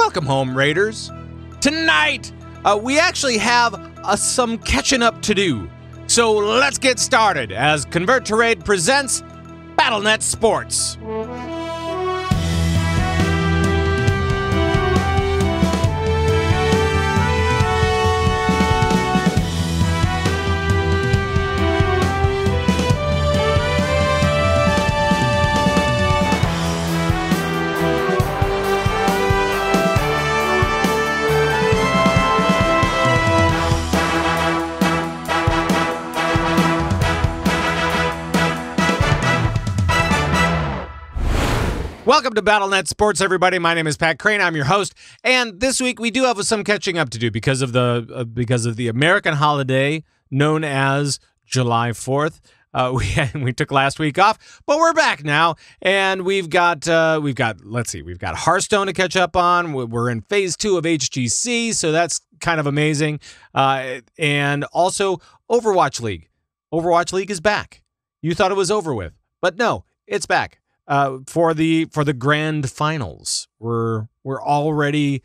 Welcome home, Raiders. Tonight, we actually have some catching up to do. So let's get started as Convert to Raid presents BattleNet Sports. Welcome to BattleNet Sports, everybody. My name is Pat Crane. I'm your host, and this week we do have some catching up to do because of the American holiday known as July 4th. We took last week off, but we're back now, and we've got Hearthstone to catch up on. We're in Phase 2 of HGC, so that's kind of amazing, and also Overwatch League. Overwatch League is back. You thought it was over with, but no, it's back. For the grand finals. We're already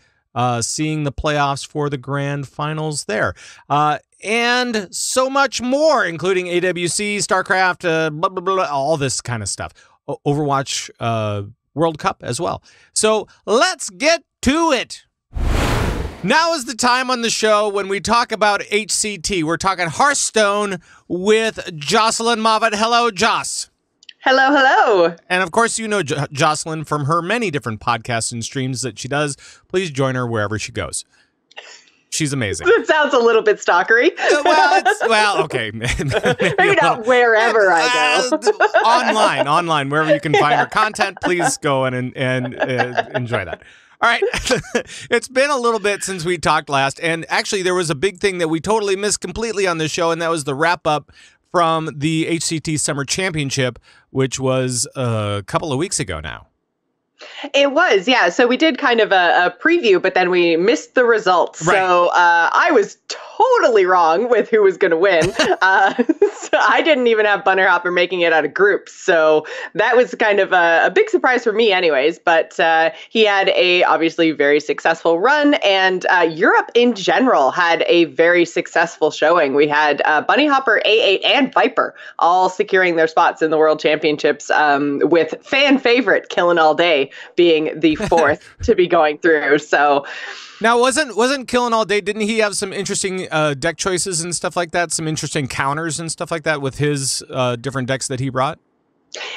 seeing the playoffs for the grand finals there. And so much more, including AWC, StarCraft, blah, blah, blah, all this kind of stuff. Overwatch World Cup as well. So let's get to it. Now is the time on the show when we talk about HCT. We're talking Hearthstone with Jocelyn Moffitt. Hello, Joce. Hello, hello. And of course, you know Jocelyn from her many different podcasts and streams that she does. Please join her wherever she goes. She's amazing. It sounds a little bit stalkery. Okay. Maybe not wherever I go. Online, wherever you can find her content, please go and enjoy that. All right. It's been a little bit since we talked last, and actually there was a big thing that we totally missed completely on this show, and that was the wrap-up from the HCT Summer Championship, which was a couple of weeks ago now. It was, yeah. So we did kind of a preview, but then we missed the results. Right. So I was totally wrong with who was going to win. So I didn't even have Bunnerhopper making it out of groups. So that was kind of a big surprise for me anyways. But he had a obviously very successful run, and Europe in general had a very successful showing. We had Bunnyhopper, A8, and Viper all securing their spots in the World Championships, with fan favorite Killin' All Day being the fourth to be going through. So now wasn't Killin' All Day, didn't he have some interesting deck choices and stuff like that, some interesting counters and stuff like that with his different decks that he brought?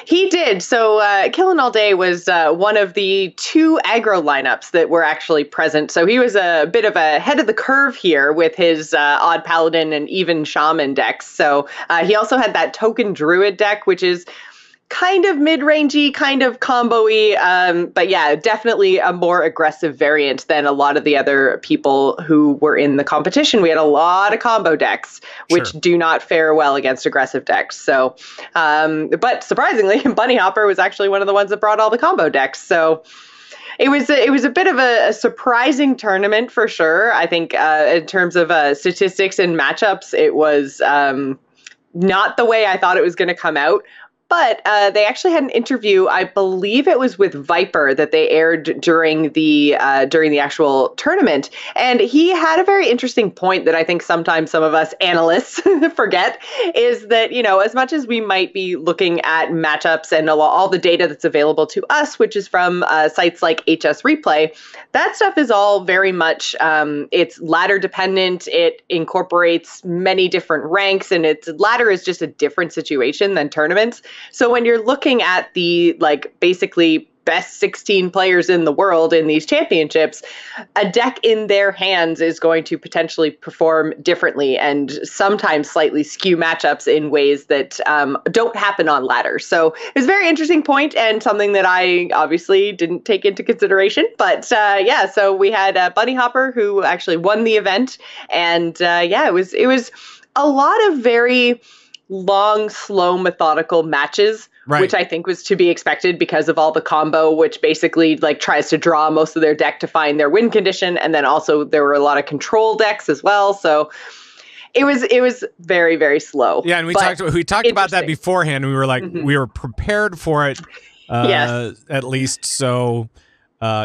He did. So Killin' All Day was one of the two aggro lineups that were actually present. So he was a bit of a head of the curve here with his Odd Paladin and even Shaman decks. So he also had that Token Druid deck, which is kind of mid-rangey, kind of combo-y, but yeah, definitely a more aggressive variant than a lot of the other people who were in the competition. We had a lot of combo decks, which do not fare well against aggressive decks. So, but surprisingly, Bunnyhopper was actually one of the ones that brought all the combo decks. So it was a bit of a surprising tournament for sure. I think in terms of statistics and matchups, it was not the way I thought it was going to come out. But they actually had an interview, I believe it was with Viper, that they aired during the actual tournament. And he had a very interesting point that I think sometimes some of us analysts forget, is that, you know, as much as we might be looking at matchups and all the data that's available to us, which is from sites like HS Replay, that stuff is all very much, it's ladder dependent. It incorporates many different ranks, and ladder is just a different situation than tournaments. So when you're looking at the, like, basically best 16 players in the world in these championships, a deck in their hands is going to potentially perform differently and sometimes slightly skew matchups in ways that don't happen on ladder. So it was a very interesting point and something that I obviously didn't take into consideration. But yeah, so we had Bunnyhopper, who actually won the event. And yeah, it was a lot of very long, slow, methodical matches, right, which I think was to be expected because of all the combo, which basically like tries to draw most of their deck to find their win condition. And then also there were a lot of control decks as well. So it was very, very slow. Yeah, and we talked about that beforehand. We were like, we were prepared for it, yes, at least. So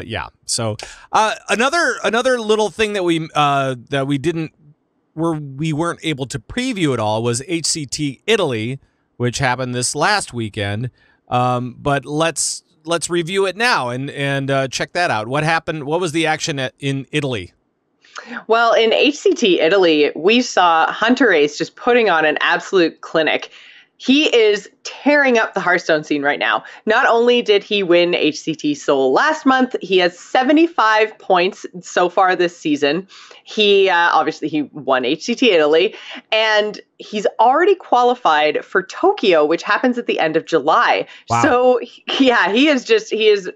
Yeah. So another little thing that we weren't able to preview at all was HCT Italy, which happened this last weekend. But let's review it now and check that out. What happened? What was the action in Italy? Well, in HCT Italy, we saw Hunter Ace just putting on an absolute clinic. He is tearing up the Hearthstone scene right now. Not only did he win HCT Seoul last month, he has 75 points so far this season. He obviously he won HCT Italy, and he's already qualified for Tokyo, which happens at the end of July. Wow. So yeah, he is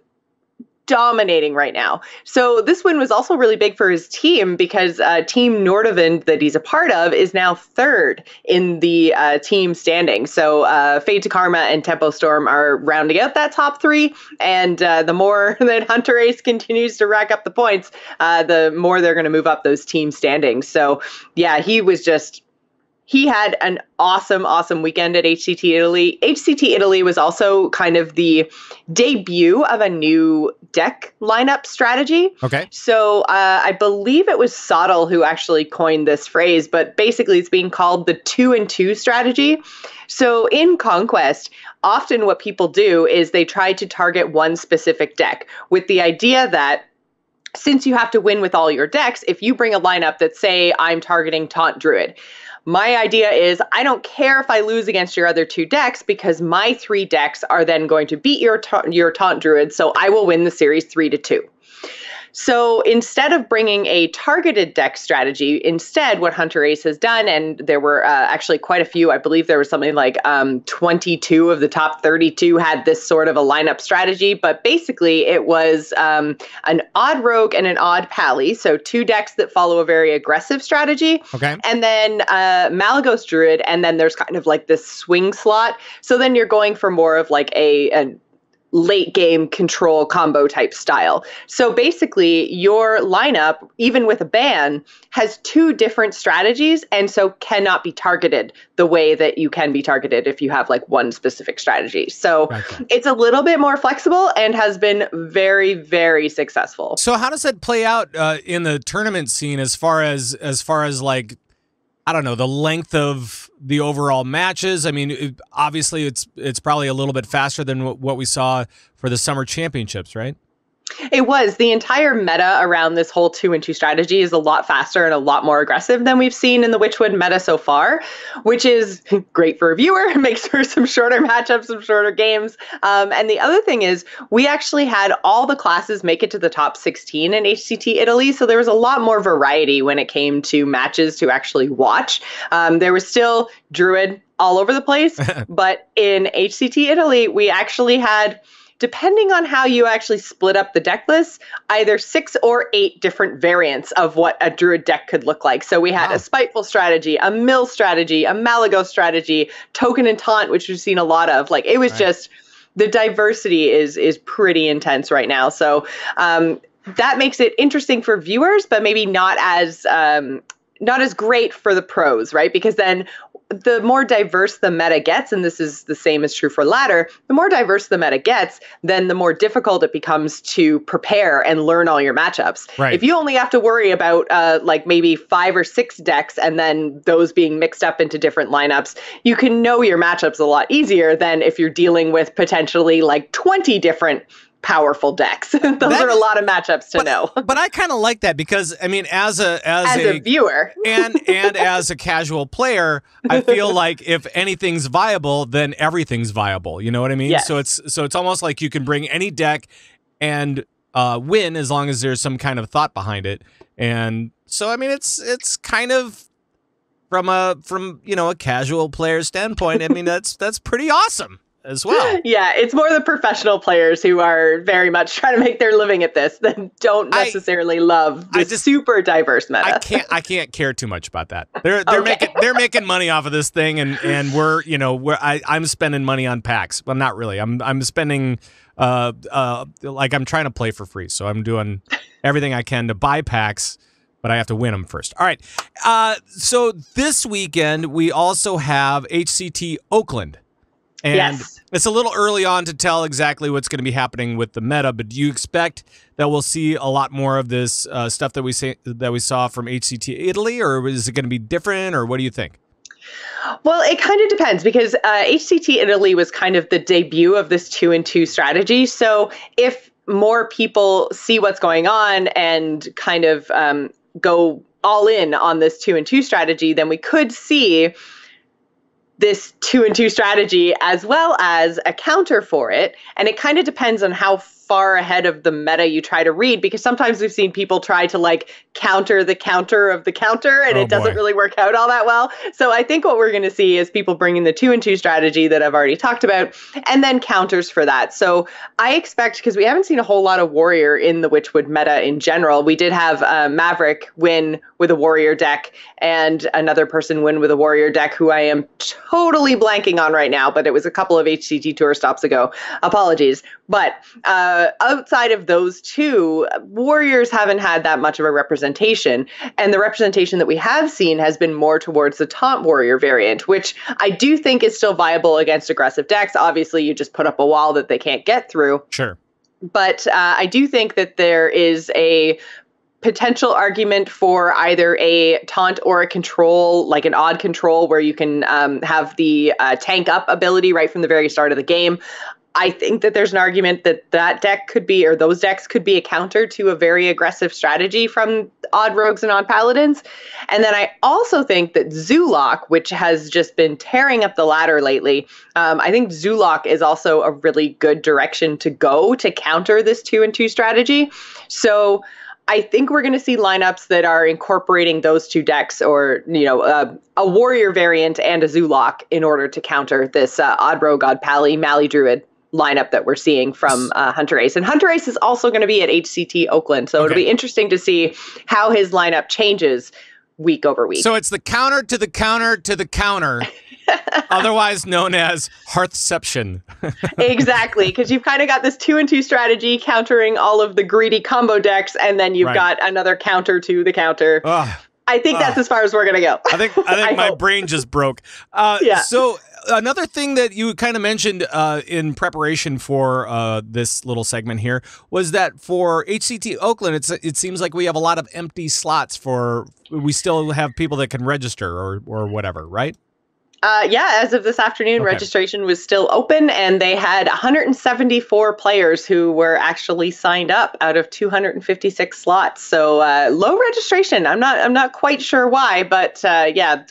dominating right now. So this win was also really big for his team because Team Nordavind that he's a part of is now third in the team standing. So Fade to Karma and Tempo Storm are rounding out that top three. And the more that Hunter Ace continues to rack up the points, the more they're going to move up those team standings. So yeah, he had an awesome weekend at HCT Italy. HCT Italy was also kind of the debut of a new deck lineup strategy. Okay. So I believe it was Sottle who actually coined this phrase, but basically it's being called the 2-2 strategy. So in Conquest, often what people do is they try to target one specific deck with the idea that since you have to win with all your decks, if you bring a lineup that say I'm targeting Taunt Druid, my idea is I don't care if I lose against your other two decks because my three decks are then going to beat your Taunt Druid, so I will win the series 3-2. So instead of bringing a targeted deck strategy, instead what Hunter Ace has done, and there were actually quite a few, I believe there was something like 22 of the top 32 had this sort of a lineup strategy, but basically it was an odd rogue and an odd pally, so two decks that follow a very aggressive strategy, okay, and then Malagos Druid, and then there's kind of like this swing slot, so then you're going for more of like a late game control combo type style. So basically your lineup, even with a ban, has two different strategies and so cannot be targeted the way that you can be targeted if you have like one specific strategy. So It's a little bit more flexible and has been very, very successful. So how does that play out in the tournament scene as far as like, I don't know, the length of the overall matches? I mean, obviously it's probably a little bit faster than what we saw for the summer championships, right? It was. The entire meta around this whole 2-2 strategy is a lot faster and a lot more aggressive than we've seen in the Witchwood meta so far, which is great for a viewer. It makes for some shorter matchups, some shorter games. And the other thing is we actually had all the classes make it to the top 16 in HCT Italy. So there was a lot more variety when it came to matches to actually watch. There was still Druid all over the place. But in HCT Italy, we actually had, depending on how you actually split up the deck list, either 6 or 8 different variants of what a Druid deck could look like. So we had a Spiteful strategy, a Mill strategy, a Malagos strategy, Token and Taunt, which we've seen a lot of. Like, it was just, the diversity is pretty intense right now. So that makes it interesting for viewers, but maybe not as great for the pros, right? Because then the more diverse the meta gets, and this is the same as true for ladder, the more diverse the meta gets, then the more difficult it becomes to prepare and learn all your matchups. Right. If you only have to worry about like maybe 5 or 6 decks and then those being mixed up into different lineups, you can know your matchups a lot easier than if you're dealing with potentially like 20 different powerful decks. Those are a lot of matchups to know. But I kind of like that because, I mean, as a viewer and as a casual player, I feel like if anything's viable, then everything's viable. You know what I mean? Yes. So it's almost like you can bring any deck and win as long as there's some kind of thought behind it. And so, I mean, it's kind of from a casual player standpoint. I mean, that's pretty awesome as well. Yeah, it's more the professional players who are very much trying to make their living at this that don't necessarily love this super diverse meta. I can't care too much about that. They're making money off of this thing, and I'm spending money on packs. Well, not really. I'm spending like I'm trying to play for free, so I'm doing everything I can to buy packs, but I have to win them first. All right. So this weekend we also have HCT Oakland. And Yes. it's a little early on to tell exactly what's going to be happening with the meta, but do you expect that we'll see a lot more of this stuff that we saw from HCT Italy, or is it going to be different, or what do you think? Well, it kind of depends because HCT Italy was kind of the debut of this 2-2 strategy. So if more people see what's going on and kind of go all in on this 2-2 strategy, then we could see this 2-2 strategy as well as a counter for it. And it kind of depends on how far ahead of the meta you try to read, because sometimes we've seen people try to like counter the counter of the counter, and it doesn't really work out all that well. So I think what we're going to see is people bringing the 2-2 strategy that I've already talked about, and then counters for that. So I expect, because we haven't seen a whole lot of warrior in the Witchwood meta in general, we did have Maverick win with a warrior deck and another person win with a warrior deck who I am totally blanking on right now, but it was a couple of HCT tour stops ago. Apologies. But outside of those two, warriors haven't had that much of a representation. And the representation that we have seen has been more towards the taunt warrior variant, which I do think is still viable against aggressive decks. Obviously, you just put up a wall that they can't get through. Sure. But I do think that there is a potential argument for either a taunt or a control, like an odd control, where you can have the tank up ability right from the very start of the game. I think that there's an argument that that deck could be, or those decks could be, a counter to a very aggressive strategy from odd rogues and odd paladins. And then I also think that Zulok, which has just been tearing up the ladder lately, I think Zulok is also a really good direction to go to counter this 2-2 strategy. So I think we're going to see lineups that are incorporating those two decks, or, you know, a warrior variant and a Zulok, in order to counter this odd rogue, odd pally, Mally Druid lineup that we're seeing from Hunter Ace. And Hunter Ace is also going to be at HCT Oakland, so it'll be interesting to see how his lineup changes week over week. So it's the counter to the counter to the counter, otherwise known as Hearth-ception. Exactly, because you've kind of got this 2-2 strategy countering all of the greedy combo decks, and then you've got another counter to the counter. I think that's as far as we're going to go. I think my brain just broke. So another thing that you kind of mentioned in preparation for this little segment here was that for HCT Oakland, it seems like we have a lot of empty slots we still have people that can register or whatever, right? As of this afternoon, registration was still open, and they had 174 players who were actually signed up out of 256 slots. So low registration. I'm not quite sure why, but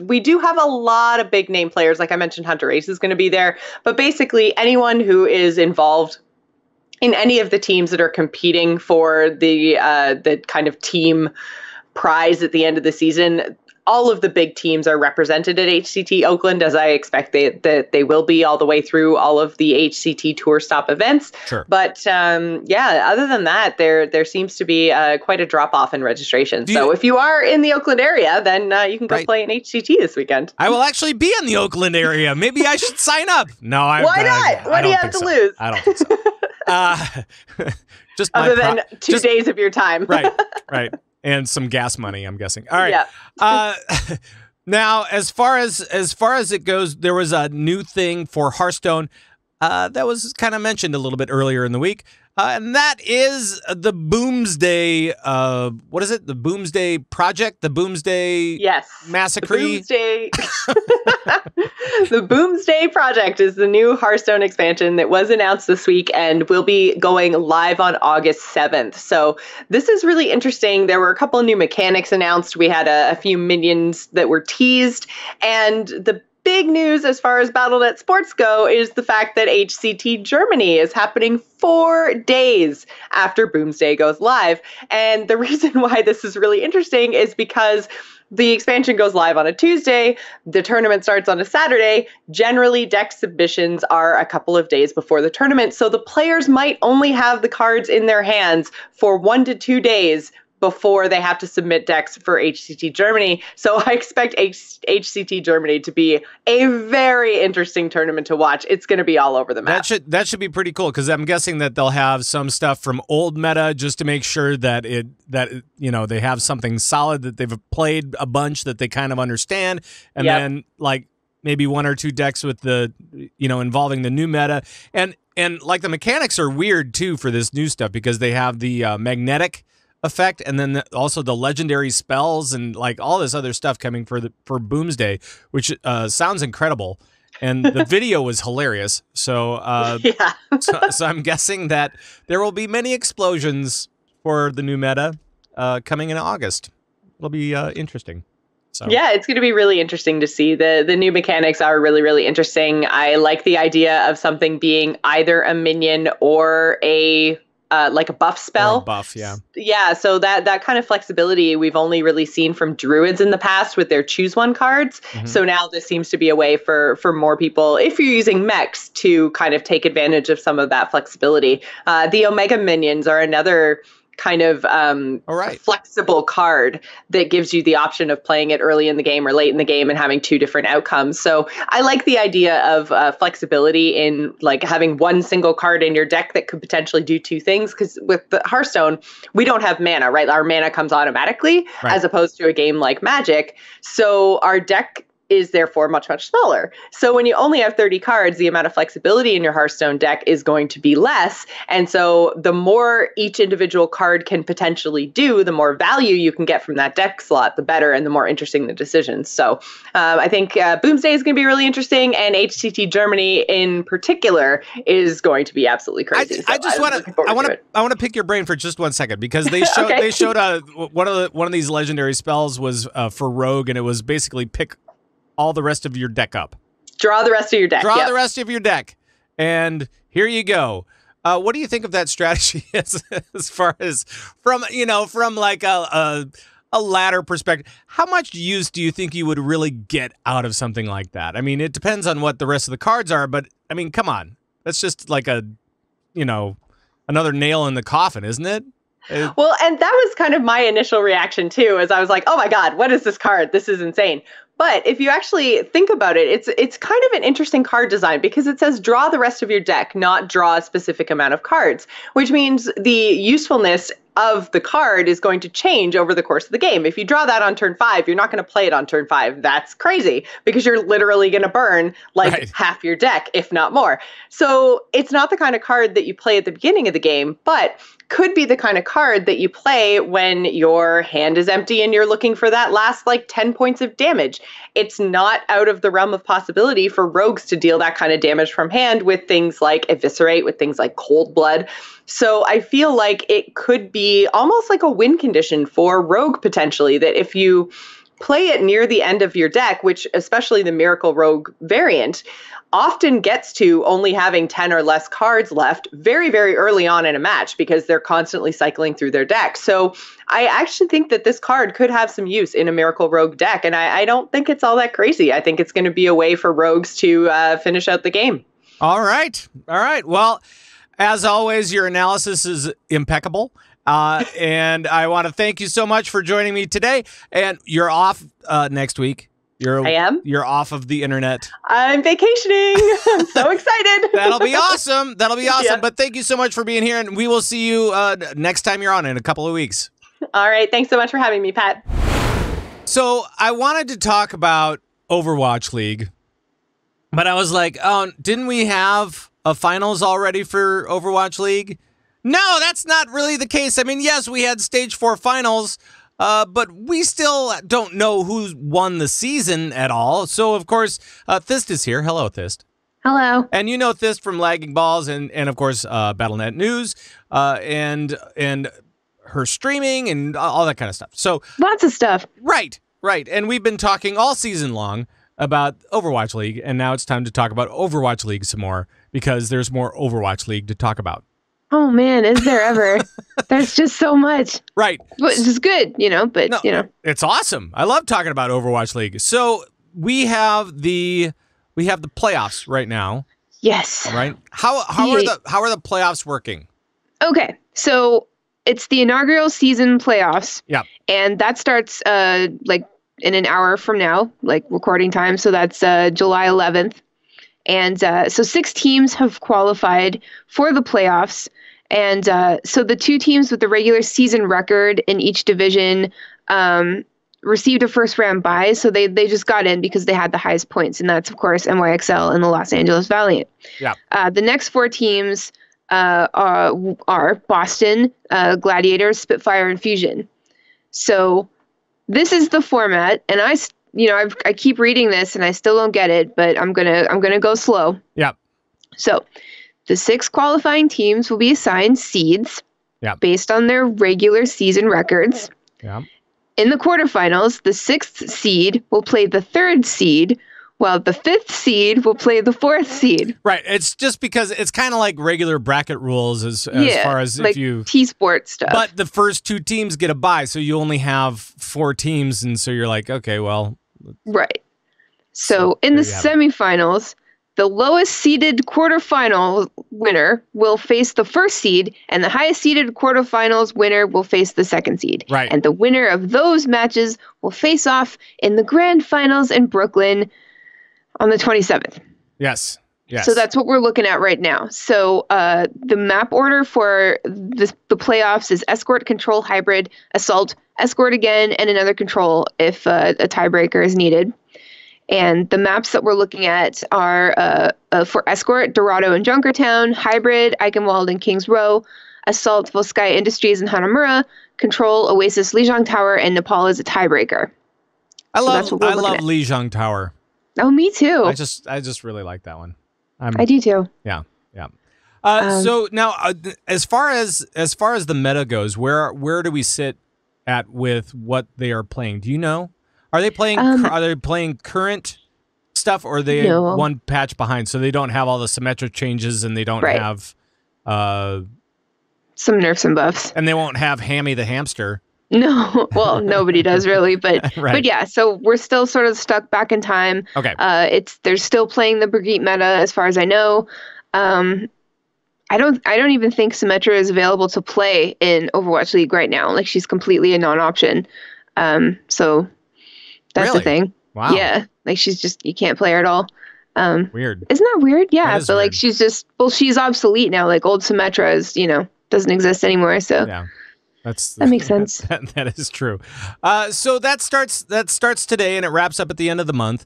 we do have a lot of big name players. Like I mentioned, Hunter Ace is going to be there, but basically anyone who is involved in any of the teams that are competing for the kind of team prize at the end of the season, all of the big teams are represented at HCT Oakland, as I expect they will be all the way through all of the HCT tour stop events. Sure. But other than that, there seems to be quite a drop off in registration. So if you are in the Oakland area, then you can go play in HCT this weekend. I will actually be in the Oakland area. Maybe I should sign up. No, why not? What do you have to lose? I don't think so. Just other than 2 days of your time. Right. And some gas money, I'm guessing. All right. Yeah. Now, as far as it goes, there was a new thing for Hearthstone that was kind of mentioned a little bit earlier in the week, and that is the Boomsday. What is it? The Boomsday Project? The Boomsday Massacre? The Boomsday Project is the new Hearthstone expansion that was announced this week and will be going live on August 7th. So this is really interesting. There were a couple of new mechanics announced. We had a few minions that were teased, and the big news as far as Battle.net Sports go is the fact that HCT Germany is happening 4 days after Boomsday goes live. And the reason why this is really interesting is because the expansion goes live on a Tuesday, the tournament starts on a Saturday. Generally, deck submissions are a couple of days before the tournament, so the players might only have the cards in their hands for 1 to 2 days before they have to submit decks for HCT Germany. So I expect HCT Germany to be a very interesting tournament to watch. It's going to be all over the map. That should be pretty cool, because I'm guessing that they'll have some stuff from old meta just to make sure that they have something solid that they've played a bunch that they kind of understand, and then like maybe one or two decks with the, involving the new meta. And like the mechanics are weird too for this new stuff because they have the magnetic effect and then also the legendary spells and like all this other stuff coming for Boomsday, which sounds incredible. And the video was hilarious. So, yeah. so I'm guessing that there will be many explosions for the new meta coming in August. It'll be interesting. So. Yeah, it's going to be really interesting to see. The new mechanics are really, really interesting. I like the idea of something being either a minion or a like a buff spell. Or a buff, yeah. Yeah, so that kind of flexibility we've only really seen from druids in the past with their choose one cards. Mm-hmm. So now this seems to be a way for more people, if you're using mechs, to kind of take advantage of some of that flexibility. The Omega minions are another kind of flexible card that gives you the option of playing it early in the game or late in the game and having two different outcomes. So I like the idea of flexibility in like having one single card in your deck that could potentially do two things. Because with the Hearthstone, we don't have mana, right? Our mana comes automatically as opposed to a game like Magic. So our deck is therefore much, much smaller. So when you only have 30 cards, the amount of flexibility in your Hearthstone deck is going to be less. And so the more each individual card can potentially do, the more value you can get from that deck slot, the better and the more interesting the decisions. So I think Boomsday is going to be really interesting, and HCT Germany in particular is going to be absolutely crazy. I want to pick your brain for just 1 second because they showed they showed one of these legendary spells was for Rogue, and it was basically pick all the rest of your deck up. Draw the rest of your deck. Draw the rest of your deck. And here you go. What do you think of that strategy as far as from like a ladder perspective? How much use do you think you would really get out of something like that? I mean, it depends on what the rest of the cards are, but I mean, come on. That's just like another nail in the coffin, isn't it? Well, and that was kind of my initial reaction too, as I was like, oh my God, what is this card? This is insane. But if you actually think about it, it's kind of an interesting card design because it says draw the rest of your deck, not draw a specific amount of cards, which means the usefulness of the card is going to change over the course of the game. If you draw that on turn 5, you're not going to play it on turn 5. That's crazy because you're literally going to burn like half your deck, if not more. So it's not the kind of card that you play at the beginning of the game, but could be the kind of card that you play when your hand is empty and you're looking for that last like 10 points of damage. It's not out of the realm of possibility for rogues to deal that kind of damage from hand with things like Eviscerate, with things like Cold Blood. So I feel like it could be almost like a win condition for Rogue potentially, that if you play it near the end of your deck, which especially the Miracle Rogue variant often gets to only having 10 or less cards left very, very early on in a match because they're constantly cycling through their deck. So I actually think that this card could have some use in a Miracle Rogue deck, and I don't think it's all that crazy. I think it's going to be a way for rogues to finish out the game. All right. Well, as always, your analysis is impeccable. And I want to thank you so much for joining me today. And you're off next week. I am. You're off of the internet. I'm vacationing. I'm so excited. That'll be awesome. Yeah. But thank you so much for being here. And we will see you next time you're on in a couple of weeks. All right. Thanks so much for having me, Pat. So I wanted to talk about Overwatch League, but I was like, oh, didn't we have a finals already for Overwatch League? No, that's not really the case. I mean, yes, we had Stage 4 finals, but we still don't know who won the season at all. So, of course, Thyst is here. Hello, Thyst. Hello. And you know Thyst from Lagging Balls and of course, Battle.net News and her streaming and all that kind of stuff. So lots of stuff. Right. And we've been talking all season long about Overwatch League, and now it's time to talk about Overwatch League some more because there's more Overwatch League to talk about. Oh, man, is there ever? There's just so much. Right. Which is good, but. It's awesome. I love talking about Overwatch League. So we have the playoffs right now. Yes. Right? How are the playoffs working? Okay. So it's the inaugural season playoffs. Yeah. And that starts like in an hour from now, like recording time. So that's July 11th. And so 6 teams have qualified for the playoffs. And so the 2 teams with the regular season record in each division received a first round bye, so they just got in because they had the highest points, and that's of course NYXL and the Los Angeles Valiant. Yeah. The next 4 teams are Boston, Gladiators, Spitfire, and Fusion. So this is the format, and I keep reading this and I still don't get it, but I'm gonna go slow. Yeah. So the 6 qualifying teams will be assigned seeds based on their regular season records. Yeah. In the quarterfinals, the 6th seed will play the 3rd seed, while the 5th seed will play the 4th seed. Right. It's just because it's kind of like regular bracket rules as far as like if you T-Sport stuff. But the first 2 teams get a bye, so you only have 4 teams, and so you're like, okay, well. Right. So in the semifinals, the lowest seeded quarterfinal winner will face the 1st seed, and the highest seeded quarterfinals winner will face the 2nd seed. Right. And the winner of those matches will face off in the grand finals in Brooklyn on the 27th. Yes. Yes. So that's what we're looking at right now. So the map order for the playoffs is Escort, Control, Hybrid, Assault, Escort again, and another Control if a tiebreaker is needed. And the maps that we're looking at are for Escort, Dorado and Junkertown, Hybrid, Eichenwald and Kings Row, Assault, Volskaya Industries and Hanamura, Control, Oasis, Lijiang Tower, and Nepal is a tiebreaker. I love Lijiang Tower. Oh, me too. I just really like that one. I do too. Yeah. So now, as far as the meta goes, where do we sit at with what they are playing? Do you know? Are they playing current stuff, or are they one patch behind, so they don't have all the symmetric changes, and they don't have some nerfs and buffs, and they won't have Hammy the hamster? No, well, nobody does really, but but yeah. So we're still sort of stuck back in time. Okay. They're still playing the Brigitte meta, as far as I know. I don't even think Symmetra is available to play in Overwatch League right now. Like, she's completely a non-option. So that's the thing. Wow. Yeah. Like, you can't play her at all. Weird. Isn't that weird? Yeah. That is but like, weird. she's obsolete now. Like, old Symmetra is, doesn't exist anymore. So yeah. That makes sense. That is true. So that starts today, and it wraps up at the end of the month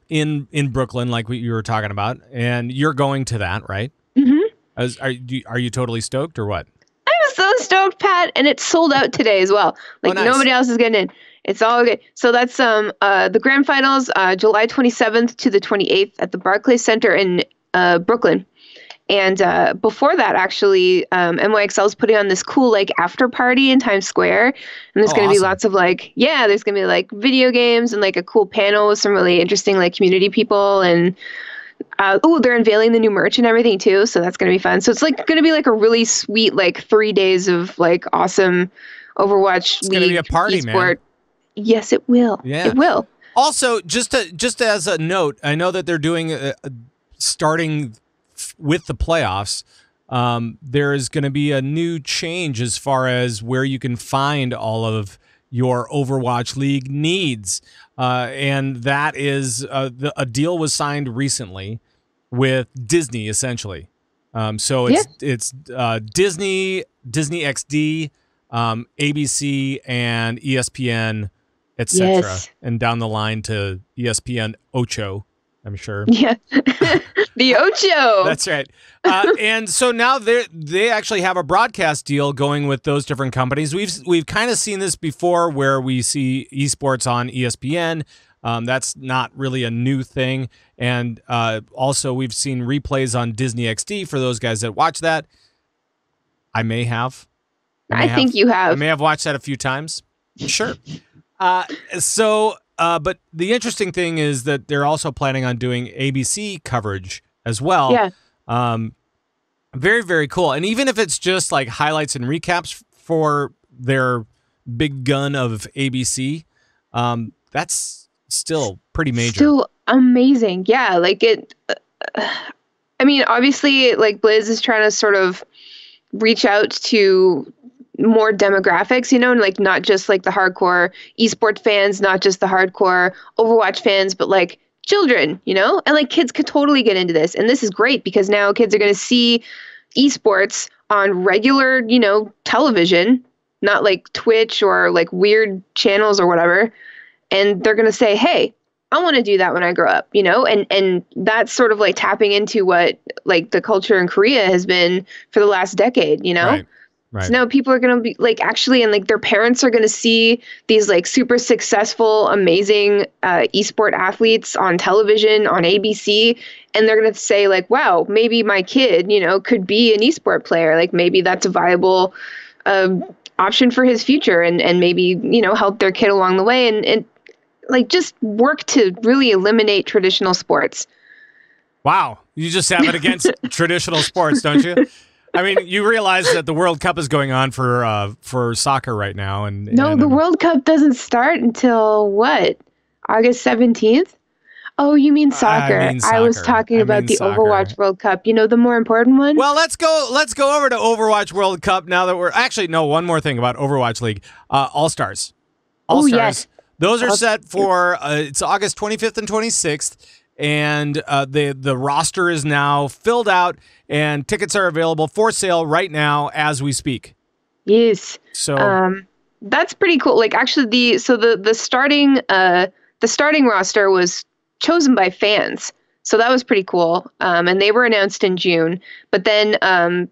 in Brooklyn, like you were talking about, and you're going to that, right? Mm-hmm. Are you totally stoked or what? I'm so stoked, Pat, and it's sold out today as well. Like, nice. Nobody else is getting in. It's all good. So that's the grand finals, July 27th to the 28th at the Barclays Center in Brooklyn. And before that, actually, NYXL is putting on this cool, like, after party in Times Square. And there's going to be lots of, like, there's going to be, like, video games and, like, a cool panel with some really interesting, like, community people. And, they're unveiling the new merch and everything, too. So that's going to be fun. So it's, like, going to be, like, a really sweet, like, 3 days of, like, awesome Overwatch It's going to be a party, eSport. Man. Yes, it will. Yeah. It will. Also, just as a note, I know that they're doing starting with the playoffs, there is going to be a new change as far as where you can find all of your Overwatch League needs. And that is a deal was signed recently with Disney, essentially. So it's Disney XD, ABC, and ESPN, etc. Yes. And down the line to ESPN Ocho, I'm sure. Yeah. The Ocho. That's right. And so now they actually have a broadcast deal going with those different companies. We've kind of seen this before where we see esports on ESPN. That's not really a new thing. And also we've seen replays on Disney XD for those guys that watch that. I think you have. I may have watched that a few times. Sure. But the interesting thing is that they're also planning on doing ABC coverage as well. Yeah. Very, very cool. And even if it's just like highlights and recaps for their big gun of ABC, that's still pretty major. Still amazing. Yeah. Like I mean, obviously, like, Blizz is trying to sort of reach out to more demographics, and like not just like the hardcore esports fans, not just the hardcore Overwatch fans, but like children, and like kids could totally get into this. And this is great because now kids are going to see esports on regular, television, not like Twitch or like weird channels or whatever. And they're going to say, hey, I want to do that when I grow up, and that's sort of like tapping into what like the culture in Korea has been for the last decade, Right. So now people are going to be like actually, and like their parents are going to see these like super successful, amazing esport athletes on television, on ABC. And they're going to say like, wow, maybe my kid, could be an esport player. Like maybe that's a viable option for his future and maybe, help their kid along the way and like just work to really eliminate traditional sports. Wow. You just have it against traditional sports, don't you? I mean, you realize that the World Cup is going on for soccer right now, and the World Cup doesn't start until what? August 17th? Oh, you mean soccer? I was talking about the soccer. Overwatch World Cup. The more important one. Well, let's go over to Overwatch World Cup now that we're actually one more thing about Overwatch League All Stars. All Stars. Yes. Those are set for it's August 25th and 26th. And the roster is now filled out, and tickets are available for sale right now as we speak. Yes. So that's pretty cool. Like actually, the starting roster was chosen by fans, so that was pretty cool. And they were announced in June. But then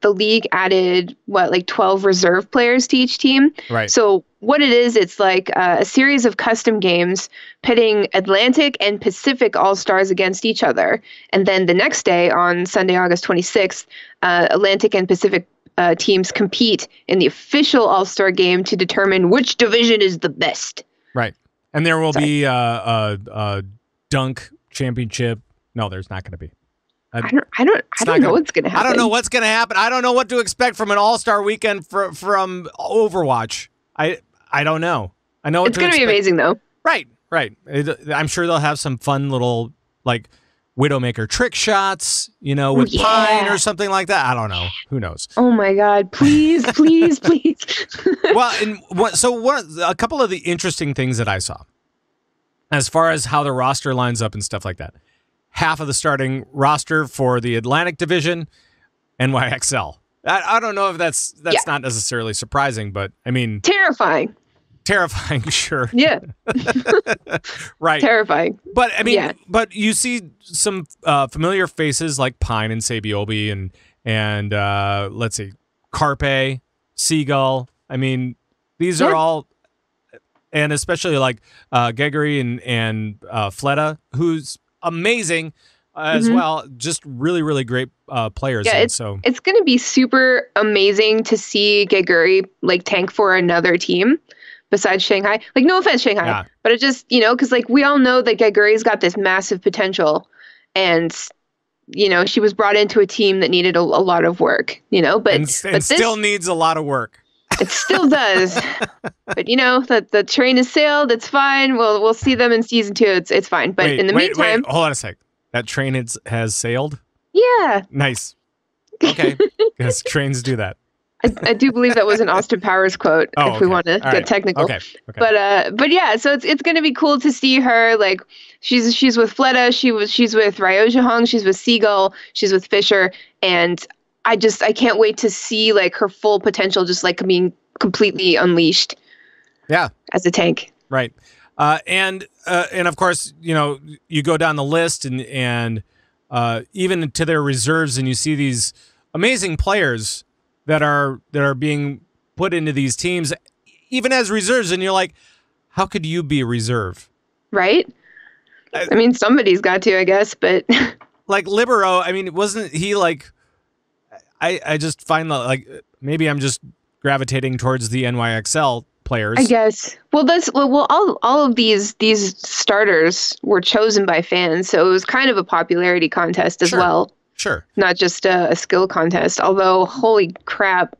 the league added 12 reserve players to each team. Right. So what it is, it's like a series of custom games pitting Atlantic and Pacific All-Stars against each other. And then the next day, on Sunday, August 26th, Atlantic and Pacific teams compete in the official All-Star game to determine which division is the best. Right. And there will be a dunk championship. No, there's not going to be. I don't know what's going to happen. I don't know what's going to happen. I don't know what to expect from an All-Star weekend from Overwatch. I don't know. I know it's going to be amazing, though. Right. I'm sure they'll have some fun little, like, Widowmaker trick shots, with Pine or something like that. I don't know. Who knows? Oh, my God. Please, please, please. Well, a couple of the interesting things that I saw, as far as how the roster lines up and stuff like that. Half of the starting roster for the Atlantic Division, NYXL. I don't know if that's not necessarily surprising, but I mean... Terrifying, sure. Yeah. Right. Terrifying. But I mean, but you see some familiar faces like Pine and Sabiobi and let's see, Carpe, Seagull. I mean, these are all, and especially like Gregory and Fleta, who's amazing as well. Just really, really great players. Yeah, it's going to be super amazing to see Gregory like tank for another team besides Shanghai. Like, no offense, Shanghai, but it just, because like we all know that Gregory's got this massive potential, and she was brought into a team that needed a lot of work, but still needs a lot of work. It still does. But the train has sailed. It's fine. We'll see them in season 2. It's fine. But in the meantime, hold on a sec. That train has sailed? Yeah. Nice. Okay. Because trains do that. I do believe that was an Austin Powers quote. If we want to get technical. Okay. But yeah, so it's going to be cool to see her. Like she's with Fleta, she's with Ryoja Hong, she's with Seagull, she's with Fisher, and I can't wait to see like her full potential just like being completely unleashed. Yeah. As a tank. Right. And of course, you go down the list and even to their reserves, and you see these amazing players that are being put into these teams, even as reserves, and you're like, how could you be a reserve? Right. I mean, somebody's got to, I guess, but like Libero, I mean, wasn't he like? I just find that like maybe I'm just gravitating towards the NYXL players, I guess. Well, all of these starters were chosen by fans, so it was kind of a popularity contest as well. Sure. Not just a skill contest. Although, holy crap,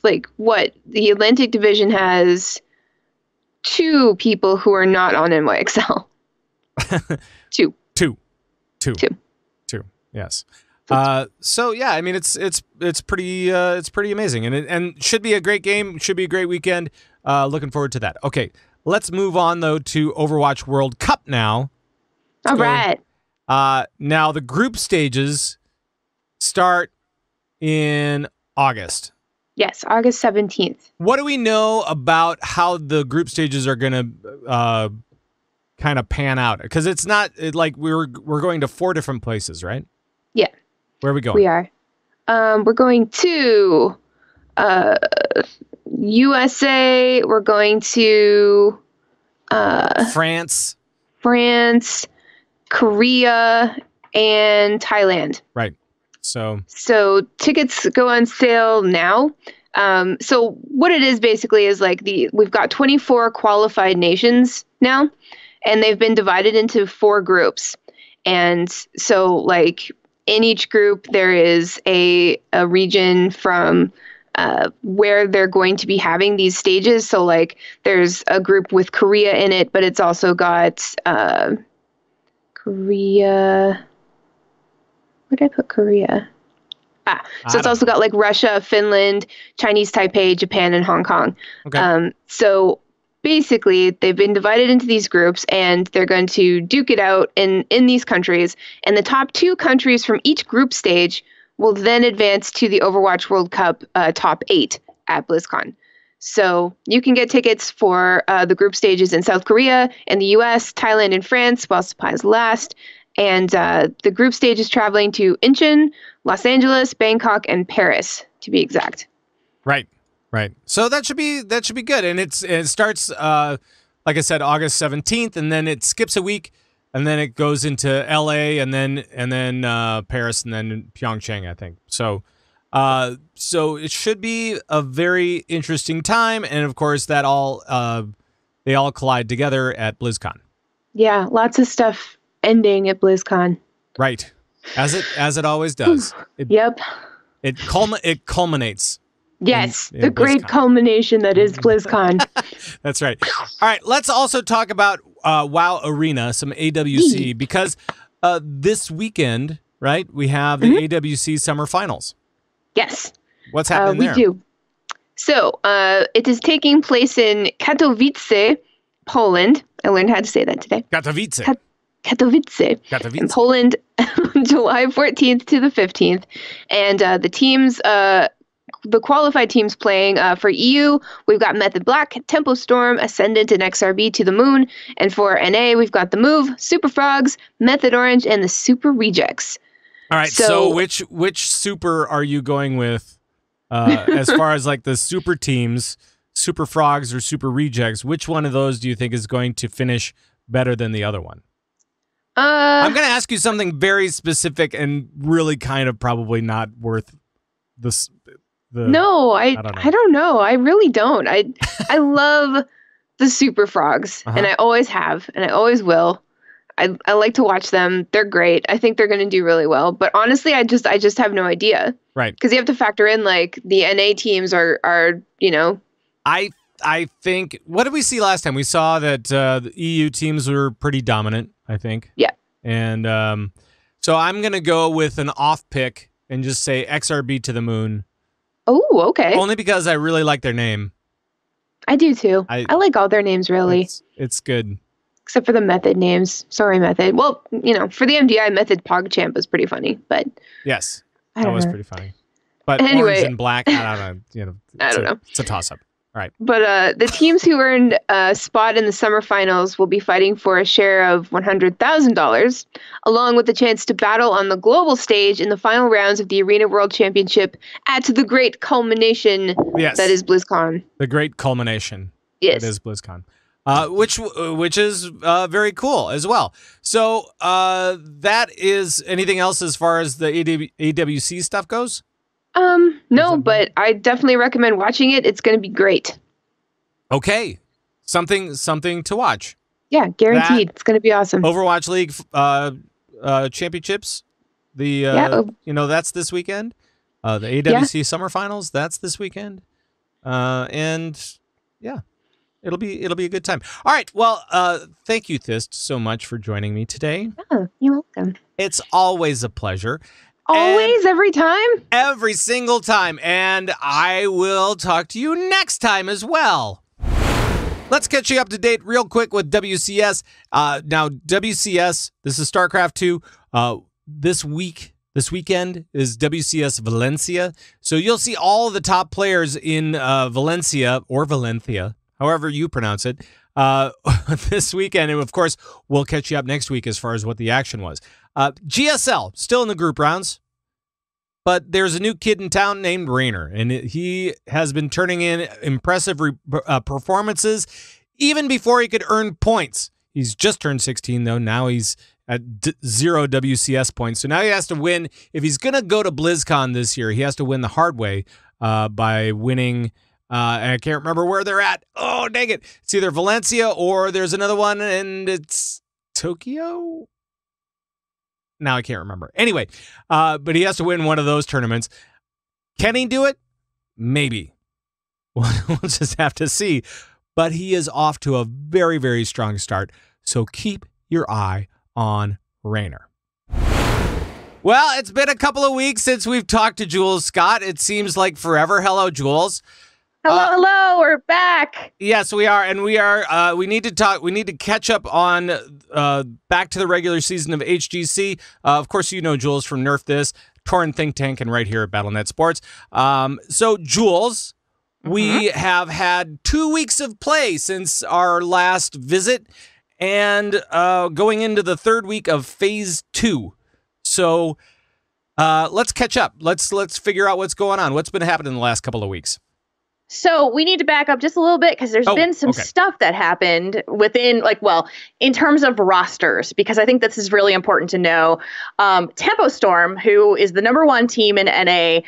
like what? The Atlantic Division has 2 people who are not on NYXL. 2. Yes. So yeah, I mean it's pretty amazing, and should be a great game. Should be a great weekend. Looking forward to that. Okay, let's move on though to Overwatch World Cup now. All right. Now the group stages start in August. Yes, August 17th. What do we know about how the group stages are going to kind of pan out? Because it's not like we're going to 4 different places, right? Yeah. Where are we going? We are. We're going to USA. We're going to France, Korea, and Thailand. right. So tickets go on sale now. So what it is basically is like we've got 24 qualified nations now, and they've been divided into 4 groups. And so like in each group there is a region from where they're going to be having these stages. So like there's a group with Korea in it, but it's also got Korea. Where did I put Korea? So it's also got like Russia, Finland, Chinese Taipei, Japan, and Hong Kong. Okay. So basically, they've been divided into these groups, and they're going to duke it out in these countries. And the top 2 countries from each group stage will then advance to the Overwatch World Cup top 8 at BlizzCon. So you can get tickets for the group stages in South Korea, in the US, Thailand, and France while supplies last. And the group stage is traveling to Incheon, Los Angeles, Bangkok, and Paris, to be exact. Right. So that should be good. And it starts, like I said, August 17th, and then it skips a week, and then it goes into LA, and then Paris, and then Pyeongchang, I think. So it should be a very interesting time, and of course that they all collide together at BlizzCon. Yeah, lots of stuff ending at BlizzCon. Right. As it always does. Yep. It culminates. Yes, in the great BlizzCon. Culmination that is BlizzCon. That's right. All right, let's also talk about WoW Arena, some AWC, because this weekend, right, we have the AWC Summer Finals. Yes. What's happening there? We do. So it is taking place in Katowice, Poland. I learned how to say that today. Katowice. Katowice. In Poland, July 14th to the 15th. And the teams, the qualified teams playing for EU, we've got Method Black, Tempo Storm, Ascendant, and XRB to the Moon. And for NA, we've got the Move, Super Frogs, Method Orange, and the Super Rejects. All right, so which super are you going with as far as like the super teams, Super Frogs or Super Rejects? Which one of those do you think is going to finish better than the other one? I'm going to ask you something very specific and really kind of probably not worth this. No, I don't know. I really don't. I love the Super Frogs, and I always have, and I always will. I like to watch them. They're great. I think they're going to do really well. But honestly, I just have no idea. Right. Because you have to factor in like the NA teams are I think, what did we see last time? We saw that the EU teams were pretty dominant, I think. Yeah. And so I'm going to go with an off pick and just say XRB to the Moon. Oh, okay. Only because I really like their name. I do too. I like all their names, really. It's good. Except for the Method names. Sorry, Method. Well, for the MDI, Method PogChamp was pretty funny, but... Yes, that was pretty funny. But anyway, orange and black, I don't know. I don't know. It's a toss-up. All right. But the teams who earned a spot in the summer finals will be fighting for a share of $100,000, along with the chance to battle on the global stage in the final rounds of the Arena World Championship at the great culmination that is BlizzCon. The great culmination. Yes. That is BlizzCon. Which is very cool as well. So that is anything else as far as the AWC stuff goes? No, but I definitely recommend watching it. It's going to be great. Okay. Something to watch. Yeah, guaranteed. It's going to be awesome. Overwatch League championships. That's this weekend. The AWC Summer Finals, that's this weekend. And yeah. It'll be a good time. All right. Well, thank you, Thyst, so much for joining me today. Oh, you're welcome. It's always a pleasure. Always, every time? Every single time. And I will talk to you next time as well. Let's catch you up to date real quick with WCS. Now, WCS, this is StarCraft 2. This week, This weekend is WCS Valencia. So you'll see all of the top players in Valencia or Valencia, however you pronounce it, this weekend. And, of course, we'll catch you up next week as far as what the action was. GSL, still in the group rounds. But there's a new kid in town named Rainer, and he has been turning in impressive performances even before he could earn points. He's just turned 16, though. Now he's at 0 WCS points. So now he has to win. If he's going to go to BlizzCon this year, he has to win the hard way by winning. And I can't remember where they're at. Oh, dang it. It's either Valencia or there's another one, and it's Tokyo? Now I can't remember. Anyway, but he has to win one of those tournaments. Can he do it? Maybe. We'll just have to see. But he is off to a very, very strong start. So keep your eye on Rainer. Well, it's been a couple of weeks since we've talked to Jules Scott. It seems like forever. Hello, Jules. Hello, we're back. Yes, we are, and we need to talk. We need to catch up on back to the regular season of HGC. Of course, you know Jules from Nerf This, Torrent Think Tank, and right here at BattleNet Sports. So, Jules, we have had 2 weeks of play since our last visit, and going into the third week of Phase 2. So, let's catch up. Let's figure out what's going on. What's been happening in the last couple of weeks? So we need to back up just a little bit because there's been some stuff that happened within, in terms of rosters, because I think this is really important to know. Tempo Storm, who is the #1 team in NA,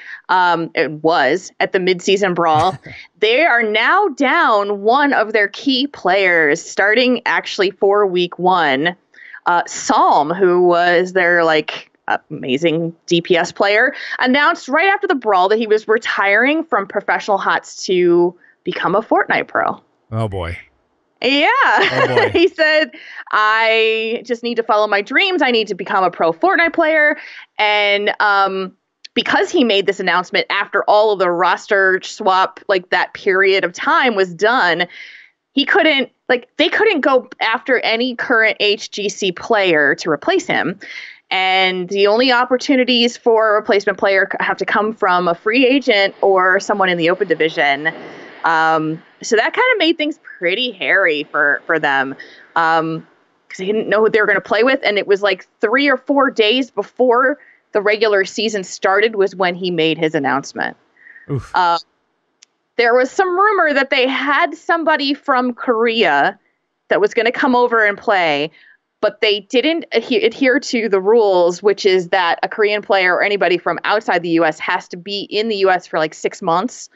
it was at the midseason brawl. They are now down one of their key players starting actually for week 1. Psalm, who was their amazing DPS player, announced right after the brawl that he was retiring from professional HOTS to become a Fortnite pro. Oh boy. Yeah. Oh boy. He said, I just need to follow my dreams. I need to become a pro Fortnite player. And because he made this announcement after all of the roster swap, that period of time was done, he couldn't, they couldn't go after any current HGC player to replace him. And the only opportunities for a replacement player have to come from a free agent or someone in the open division. So that kind of made things pretty hairy for them because they didn't know who they were going to play with. And it was 3 or 4 days before the regular season started was when he made his announcement. There was some rumor that they had somebody from Korea that was going to come over and play, but they didn't adhere to the rules, which is that a Korean player or anybody from outside the U.S. has to be in the U.S. for 6 months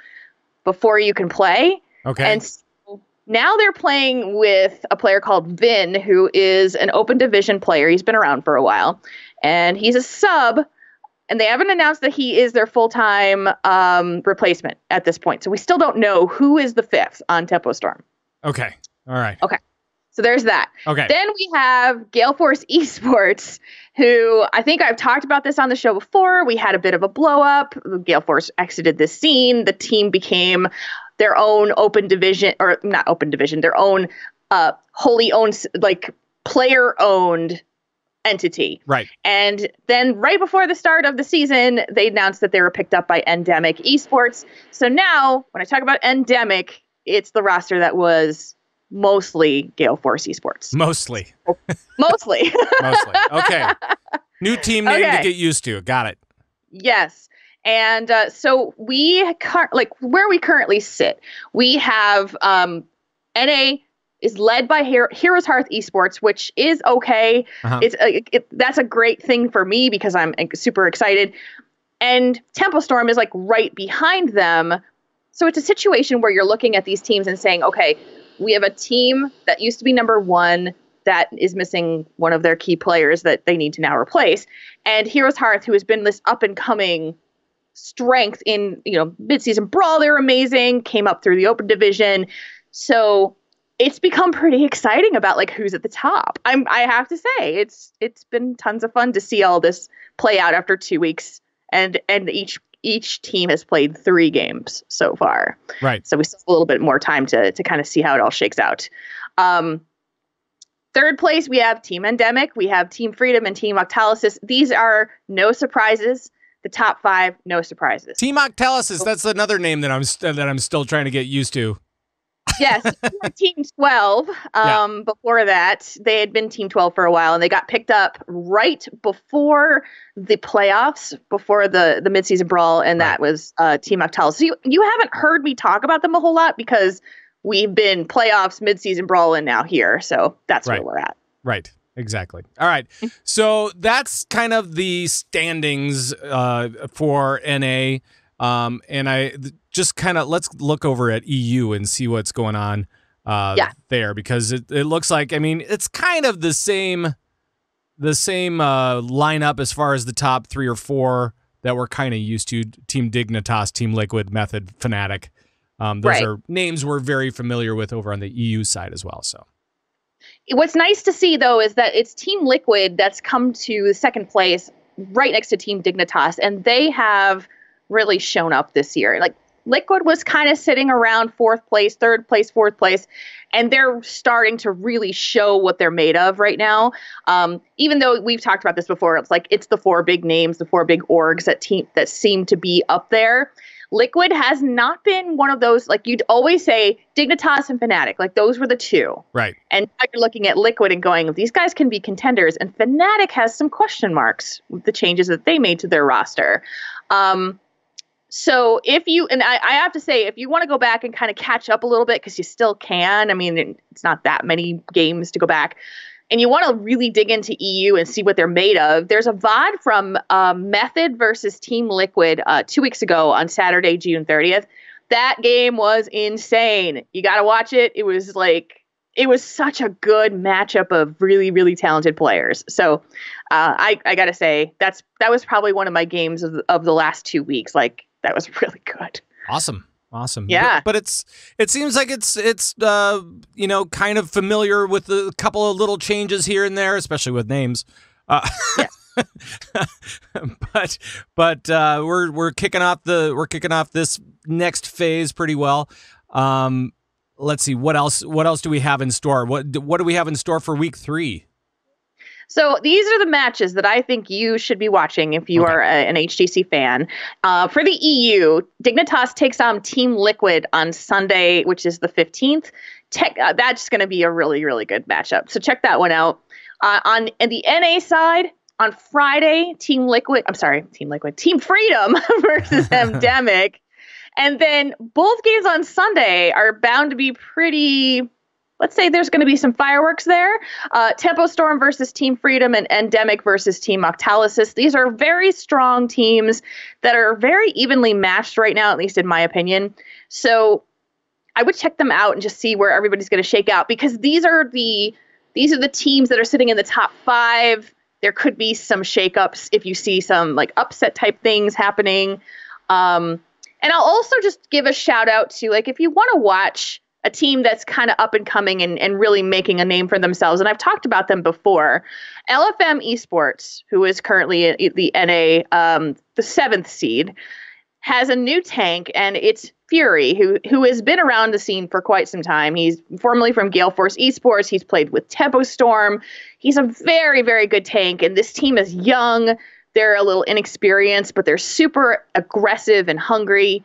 before you can play. Okay. And so now they're playing with a player called Vin, who is an open division player. He's been around for a while, and he's a sub, and they haven't announced that he is their full-time replacement at this point. So we still don't know who is the 5th on Tempo Storm. Okay. All right. Okay. So there's that. Okay. Then we have Gale Force eSports, who I think I've talked about this on the show before. We had a bit of a blow up. Gale Force exited the scene. The team became their own open division, or not open division, their own wholly owned, player owned entity. Right. And then right before the start of the season, they announced that they were picked up by Endemic Esports. So now when I talk about Endemic, it's the roster that was mostly Gale Force eSports. Mostly. Mostly. Okay. New team name to get used to. Got it. Yes. And so we, where we currently sit, we have NA is led by Heroes Hearth eSports, which is okay. That's a great thing for me because I'm super excited. And Tempo Storm is right behind them. So it's a situation where you're looking at these teams and saying, okay, we have a team that used to be _1 that is missing one of their key players that they need to now replace. And Heroes Hearth, who has been this up and coming strength in, midseason brawl, they're amazing, came up through the open division. So it's become pretty exciting about who's at the top. I have to say it's been tons of fun to see all this play out after 2 weeks, and each team has played 3 games so far. Right. So we still have a little bit more time to kind of see how it all shakes out. Third place, we have Team Endemic, we have Team Freedom, and Team Octalysis. These are no surprises. The top 5, no surprises. Team Octalysis, that's another name that I'm still trying to get used to. Yes, Team 12. Before that, they had been Team 12 for a while, and they got picked up right before the playoffs, before the midseason brawl, and that was Team Octalysis. So you haven't heard me talk about them a whole lot because we've been playoffs, midseason brawl, and now here. So that's where we're at. Right. Exactly. All right. So that's kind of the standings for NA. And just kind of let's look over at EU and see what's going on there, because it looks like, I mean, it's kind of the same lineup as far as the top 3 or 4 that we're kind of used to. Team Dignitas, Team Liquid, Method, Fnatic. Those are names we're very familiar with over on the EU side as well. So what's nice to see, though, is that it's Team Liquid that's come to second place right next to Team Dignitas, and they have really shown up this year. Like, Liquid was kind of sitting around 4th place, 3rd place, 4th place, and they're starting to really show what they're made of right now. Even though we've talked about this before, it's the 4 big names, the 4 big orgs that seem to be up there. Liquid has not been one of those, like you'd always say, Dignitas and Fnatic, like those were the 2. Right. And now you're looking at Liquid and going, these guys can be contenders, and Fnatic has some question marks with the changes that they made to their roster. So if you, and I have to say, if you want to go back and kind of catch up a little bit, because you still can, I mean, it's not that many games to go back, and you want to really dig into EU and see what they're made of, there's a VOD from Method versus Team Liquid 2 weeks ago on Saturday, June 30th. That game was insane. You got to watch it. It was such a good matchup of really, really talented players. So I got to say, that was probably one of my games of the last 2 weeks. Like, that was really good. Awesome. Yeah. But it seems like it's kind of familiar with a couple of little changes here and there, especially with names. But we're kicking off this next phase pretty well. Let's see, what else do we have in store? What do we have in store for week 3? So these are the matches that I think you should be watching if you are an HGC fan. For the EU, Dignitas takes on Team Liquid on Sunday, which is the 15th. That's going to be a really, really good matchup. So check that one out. On the NA side, on Friday, Team Freedom versus Endemic. And then both games on Sunday are bound to be pretty... Let's say there's going to be some fireworks there. Tempo Storm versus Team Freedom and Endemic versus Team Octalysis. These are very strong teams that are very evenly matched right now, at least in my opinion. So I would check them out and just see where everybody's going to shake out, because these are the teams that are sitting in the top 5. There could be some shakeups if you see some like upset type things happening. And I'll also just give a shout out to, like, if you want to watch a team that's kind of up and coming and really making a name for themselves, and I've talked about them before, LFM eSports, who is currently the NA, the 7th seed, has a new tank, and it's Fury, who has been around the scene for quite some time. He's formerly from Gale Force Esports. He's played with Tempo Storm. He's a very, very good tank, and this team is young. They're a little inexperienced, but they're super aggressive and hungry.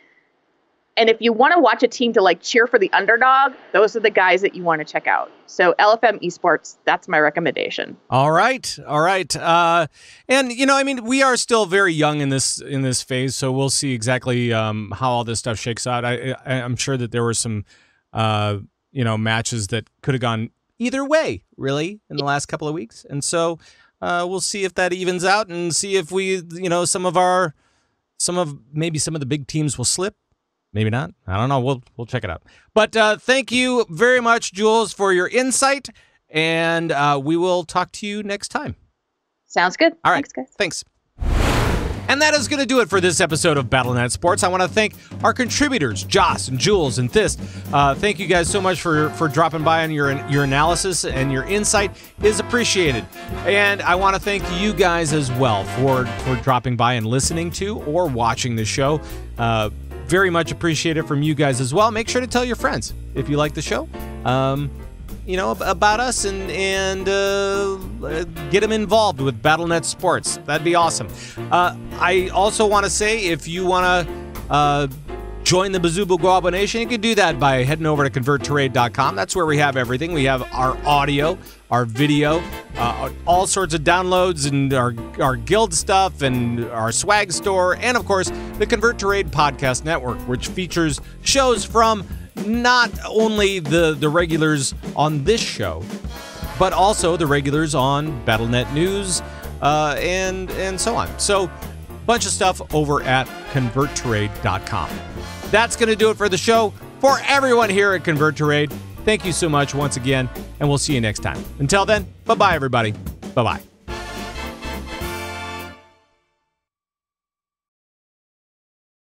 And if you want to watch a team to like cheer for the underdog, those are the guys that you want to check out. So LFM Esports, that's my recommendation. All right. And I mean, we are still very young in this phase, so we'll see exactly how all this stuff shakes out. I'm sure that there were some matches that could have gone either way, really, in the last couple of weeks, and so we'll see if that evens out, and see if we, some of the big teams will slip. Maybe not. I don't know. We'll check it out. But thank you very much, Jules, for your insight, and we will talk to you next time. Sounds good. All right. Thanks, guys. Thanks. And that is going to do it for this episode of BattleNet Sports. I want to thank our contributors, Joce and Jules and Thyst. Thank you guys so much for dropping by, and your analysis and your insight is appreciated. And I want to thank you guys as well for dropping by and listening to or watching the show. Very much appreciate it from you guys as well. Make sure to tell your friends if you like the show. about us and get them involved with BattleNet Sports. That'd be awesome. I also want to say, if you want to join the Bazubo Guabo Nation, you can do that by heading over to converttorade.com. That's where we have everything. We have our audio, our video, all sorts of downloads, and our guild stuff, and our swag store, and of course the Convert to Raid podcast network, which features shows from not only the regulars on this show, but also the regulars on BattleNet News and so on. So bunch of stuff over at converttorade.com. That's going to do it for the show. For everyone here at Convert to Raid, thank you so much once again, and we'll see you next time. Until then, bye-bye, everybody. Bye-bye.